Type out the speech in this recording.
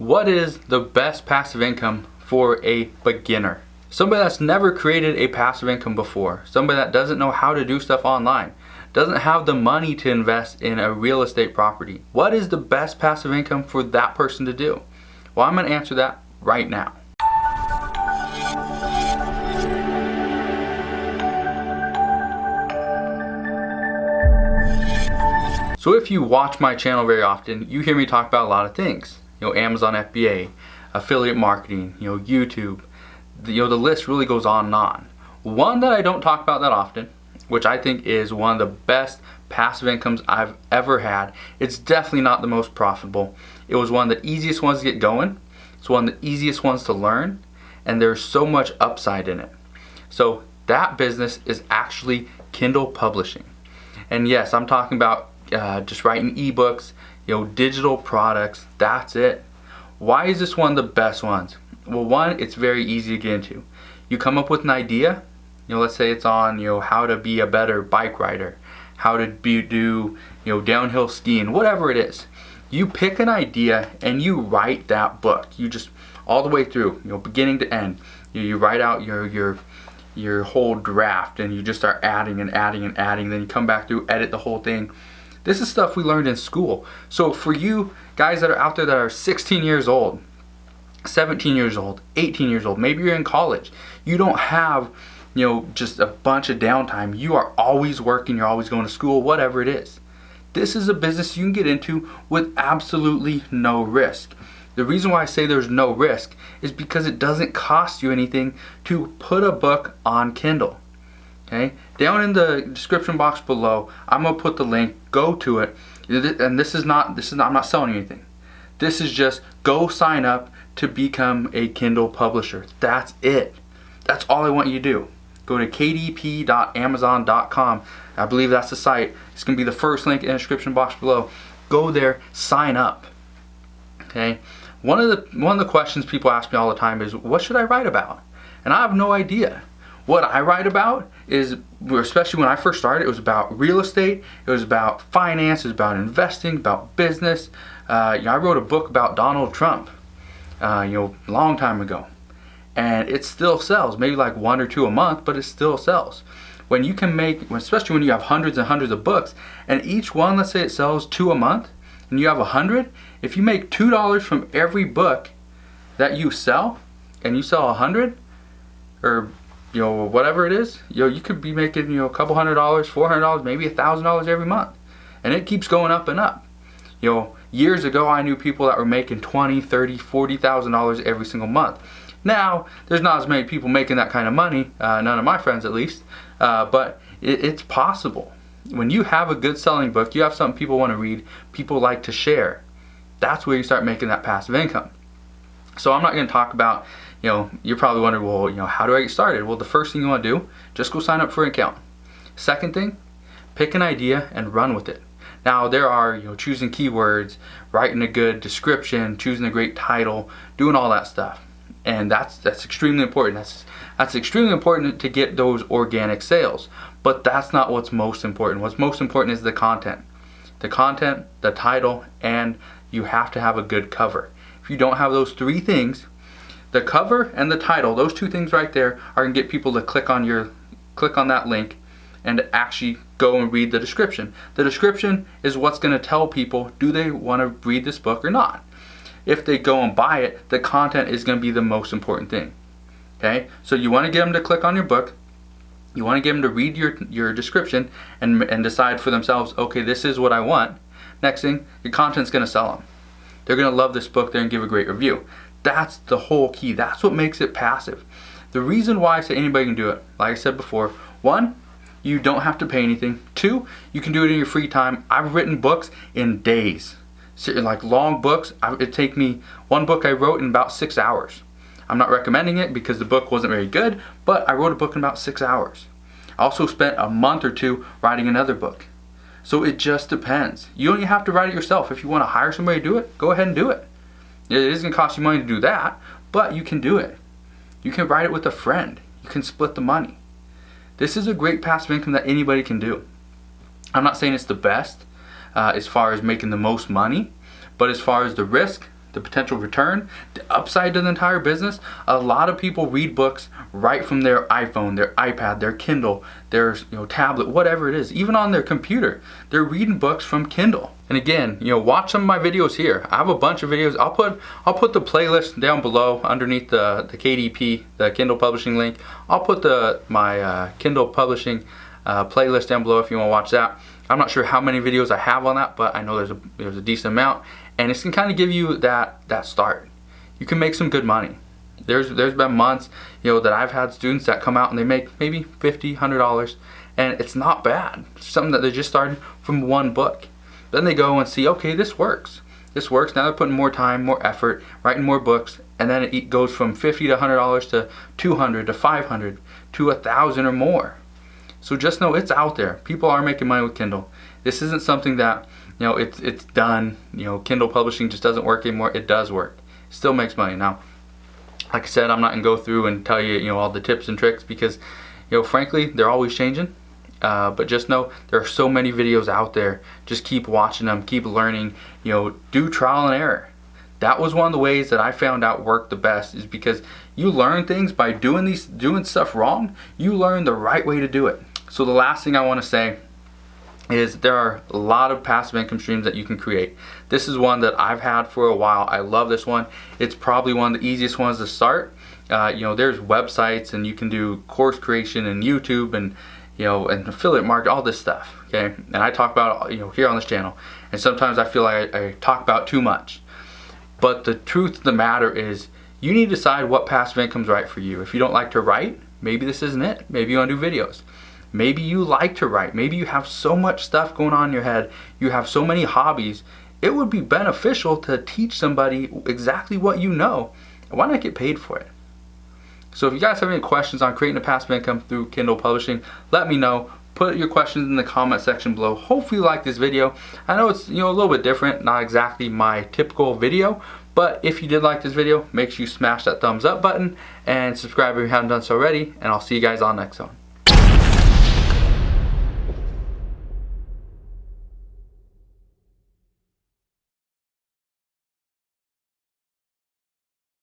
What is the best passive income for a beginner? Somebody that's never created a passive income before. Somebody that doesn't know how to do stuff online. Doesn't have the money to invest in a real estate property. What is the best passive income for that person to do? Well, I'm going to answer that right now. So if you watch my channel very often, you hear me talk about a lot of things. Amazon FBA, affiliate marketing, YouTube. The list really goes on and on. One that I don't talk about that often, which I think is one of the best passive incomes I've ever had. It's definitely not the most profitable. It was one of the easiest ones to get going. It's one of the easiest ones to learn, and there's so much upside in it. So that business is actually Kindle publishing. And yes, I'm talking about just writing ebooks, digital products. That's it. Why is this one of the best ones? Well, one, it's very easy to get into. You come up with an idea, let's say it's on how to be a better bike rider, how to do downhill skiing, whatever it is. You pick an idea and you write that book. You just all the way through, beginning to end. You write out your whole draft, and you just start adding and adding and adding. Then you come back through, edit the whole thing. This is stuff we learned in school. So for you guys that are out there that are 16 years old, 17 years old, 18 years old, maybe you're in college, you don't have just a bunch of downtime. You are always working, you're always going to school, whatever it is. This is a business you can get into with absolutely no risk. The reason why I say there's no risk is because it doesn't cost you anything to put a book on Kindle. Okay? Down in the description box below, I'm gonna put the link. Go to it. And this is not. I'm not selling anything. This is just go sign up to become a Kindle publisher. That's it. That's all I want you to do. Go to kdp.amazon.com. I believe that's the site. It's gonna be the first link in the description box below. Go there, sign up. Okay. One of the questions people ask me all the time is, what should I write about? And I have no idea. What I write about is, especially when I first started, it was about real estate, it was about finance, it was about investing, about business. I wrote a book about Donald Trump, a long time ago. And it still sells, maybe like 1 or 2 a month, but it still sells. When you can make, especially when you have hundreds and hundreds of books, and each one, let's say it sells 2 a month, and you have 100, if you make $2 from every book that you sell, and you sell 100, or whatever it is, you could be making a couple $100, $400, maybe $1,000 every month, and it keeps going up and up. Years ago, I knew people that were making $20,000, $30,000, $40,000 every single month. Now, there's not as many people making that kind of money, none of my friends at least, but it's possible. When you have a good selling book, you have something people want to read, people like to share, that's where you start making that passive income. So I'm not going to talk about, you're probably wondering, well, how do I get started? Well, the first thing you want to do, just go sign up for an account. Second thing, pick an idea and run with it. Now there are, choosing keywords, writing a good description, choosing a great title, doing all that stuff. And that's extremely important. That's extremely important to get those organic sales. But that's not what's most important. What's most important is the content. The content, the title, and you have to have a good cover. If you don't have those 3 things, the cover and the title, those 2 things right there are going to get people to click on that link and to actually go and read the description. The description is what's going to tell people, do they want to read this book or not? If they go and buy it, the content is going to be the most important thing. Okay? So you want to get them to click on your book. You want to get them to read your description and decide for themselves, okay, this is what I want. Next thing, your content's going to sell them. They're going to love this book. They're going to give a great review. That's the whole key. That's what makes it passive. The reason why I say anybody can do it, like I said before, 1, you don't have to pay anything. 2, you can do it in your free time. I've written books in days. Like long books, it take me, one book I wrote in about 6 hours. I'm not recommending it because the book wasn't very good, but I wrote a book in about 6 hours. I also spent a month or 2 writing another book. So it just depends. You don't even have to write it yourself. If you want to hire somebody to do it, go ahead and do it. It is going to cost you money to do that, but you can do it. You can write it with a friend. You can split the money. This is a great passive income that anybody can do. I'm not saying it's the best as far as making the most money, but as far as the risk, the potential return, the upside to the entire business. A lot of people read books right from their iPhone, their iPad, their Kindle, their tablet, whatever it is, even on their computer. They're reading books from Kindle. And again, watch some of my videos here. I have a bunch of videos. I'll put the playlist down below underneath the KDP, the Kindle Publishing link. I'll put my Kindle Publishing playlist down below if you want to watch that. I'm not sure how many videos I have on that, but I know there's a decent amount, and it's can kind of give you that start. You can make some good money. There's been months that I've had students that come out and they make maybe $50, $100, and it's not bad. It's something that they're just starting from one book. Then they go and see, okay, this works. This works. Now they're putting more time, more effort, writing more books, and then it goes from $50 to $100 to $200 to $500 to $1,000 or more. So just know it's out there. People are making money with Kindle. This isn't something that it's done. Kindle publishing just doesn't work anymore. It does work. It still makes money. Now, like I said, I'm not gonna go through and tell you all the tips and tricks because frankly they're always changing. But just know there are so many videos out there. Just keep watching them, keep learning. Do trial and error. That was one of the ways that I found out worked the best, is because you learn things by doing stuff wrong. You learn the right way to do it. So the last thing I want to say is there are a lot of passive income streams that you can create. This is one that I've had for a while. I love this one. It's probably one of the easiest ones to start. There's websites, and you can do course creation and YouTube and and affiliate market, all this stuff. Okay, and I talk about here on this channel, and sometimes I feel like I talk about too much. But the truth of the matter is, you need to decide what passive income is right for you. If you don't like to write, maybe this isn't it. Maybe you want to do videos. Maybe you like to write. Maybe you have so much stuff going on in your head. You have so many hobbies. It would be beneficial to teach somebody exactly what you know. Why not get paid for it? So if you guys have any questions on creating a passive income through Kindle publishing, let me know. Put your questions in the comment section below. Hopefully you like this video. I know it's a little bit different, not exactly my typical video, but if you did like this video, make sure you smash that thumbs up button and subscribe if you haven't done so already, and I'll see you guys on the next one.